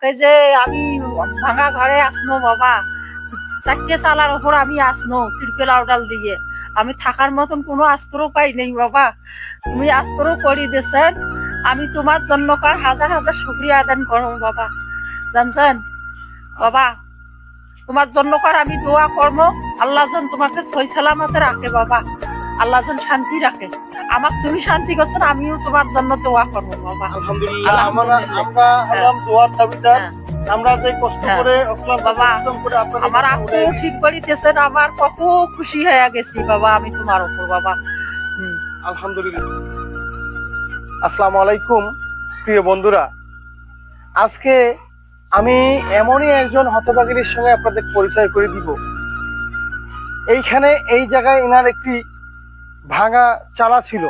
এই যে আমি ভাঙা ঘরে আসনো বাবা, 4টে চালার উপর আমি আসনো তিরপেল আউডাল দিয়ে। আমি থাকার মতন কোনো আস্তরও পাই নেই বাবা। তুমি আস্তরও করে দিয়েছেন। আমি তোমার জন্য কার হাজার হাজার শুকরিয়া আদান করো বাবা, জানছেন বাবা। তোমার জন্য কার আমি দোয়া করবো, আল্লাহ যেন তোমাকে সই সালামতে রাখে বাবা, আল্লাহ যেন শান্তি রাখে। আমাকে তুমি শান্তি করছেন, আমিও তোমার জন্য দোয়া করবো বাবা। আলহামদুলিল্লাহ। আমরা হলাম দোয়ার দাবিদার। আমরা যে কষ্ট করে অক্লান্ত বাবা, পরিশ্রম করে আপনাদের আমার কথা আজকে উঠাই ঠিক করিতেছেন, আমার কত খুশি হয়ে গেছি বাবা আমি তোমার উপর বাবা। আলহামদুলিল্লাহ। আসসালামু আলাইকুম প্রিয় বন্ধুরা, আজকে আমি এমনই একজন হতভাগিনীর সঙ্গে আপনাদের পরিচয় করে দিব। এইখানে এই জায়গায় এনার একটি ভাঙা চালা ছিল।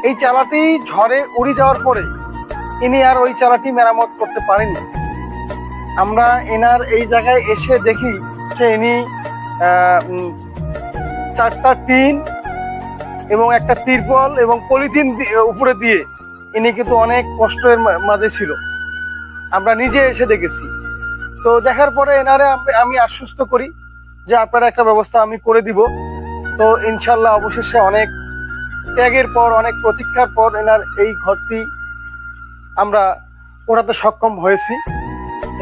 এই চালাটি ঝড়ে উড়ে যাওয়ার পরে ইনি আর ওই চালাটি মেরামত করতে পারেননি। আমরা এনার এই জায়গায় এসে দেখি যে ইনি 4টা টিন এবং একটা তিরপল এবং পলিথিন উপরে দিয়ে ইনি কিন্তু অনেক কষ্টের মাঝে ছিল। আমরা নিজে এসে দেখেছি। তো দেখার পরে এনারে আমি আশ্বস্ত করি যে আপনারা একটা ব্যবস্থা আমি করে দিব। তো ইনশাল্লাহ অবশেষে অনেক ত্যাগের পর, অনেক প্রতীক্ষার পর এনার এই ঘরটি আমরা ওঠাতে সক্ষম হয়েছি।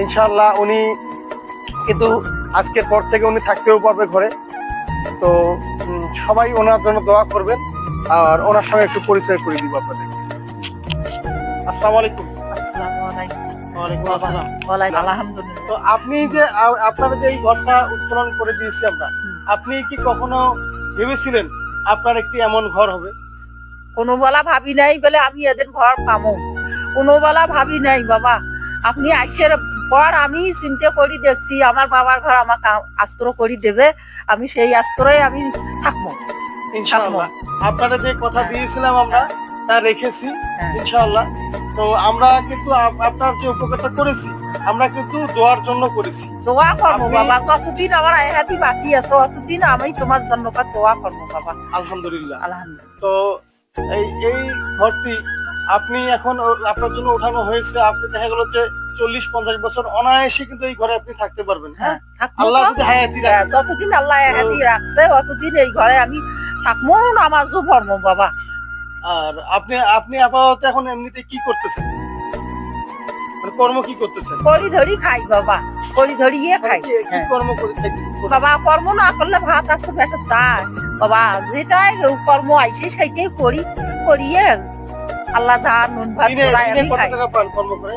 ইনশাল্লাহ উনি কিন্তু আজকের পর থেকে উনি থাকতেও পারবে ঘরে। তো সবাই ওনার জন্য দোয়া করবেন, আর ওনার সঙ্গে একটু পরিচয় করে দিব আপনাদের। আসসালামু আলাইকুম। আসসালামু আলাইকুম। ওয়ালাইকুম আসসালাম। আলহামদুলিল্লাহ। তো আপনি যে আপনারা যে এই ঘরটা উত্তোলন করে দিয়েছি আমরা, আপনি কি কখনো ভেবেছিলেন আপনার একটি এমন ঘর হবে? কোনো বেলা ভাবি নাই বলে আমি এদের ঘর পামো, কোনো বেলা ভাবি নাই বাবা। আপনি আইসের পর আমি চিন্তা করি দেখছি আমার বাবার ঘর আমাকে আস্ত্র করে দেবে, আমি সেই আস্ত্রই আমি থাকবো ইনশাআল্লাহ। আপনারা যে কথা দিয়েছিলাম আমরা তা রেখেছি হ্যাঁ। ইনশাআল্লাহ। তো আমরা কিন্তু আপনার যে উপকারটা করেছি আমরা কিন্তু দোয়ার জন্য করেছি। দোয়া করবো আপনি- বাবা, যতদিন আমার হাতি বাঁচি আছে অতদিন আমি তোমার জন্য দোয়া করবো বাবা। আলহামদুলিল্লাহ। আলহামদুলিল্লাহ। তো এই ঘরটি আপনি এখন আপনার জন্য উঠানো হয়েছে। আপনি দেখা গেল যে 40-50 বছর অনায়াসে কিন্তু এই ঘরে আপনি থাকতে পারবেন। হ্যাঁ, থাকবো আল্লাহ তো। যদি হায়াতি হ্যাঁ, রাখে। যতদিন আল্লাহ হাতি রাখছে অতদিন এই ঘরে আমি থাকবো, নামাজও পড়বো বাবা। আর আপনি আপাতত এখন এমনিতে কি করতেছেন, মানে কর্ম কি করতেছেন? করি ধরি খাই বাবা, করি ধরিয়ে খাই। কি হ্যাঁ। কর্ম করে খাইতেছেন? বাবা কর্ম না করলে ভাত আছে পেটে যায় বাবা, যেটাই কর্ম আইসে সেইটাই করি, করিয়ে আল্লাহ যা নুন ভাত দিনে জোড়ায় দিনে আমি কত খাই। টাকা পান কর্ম করে?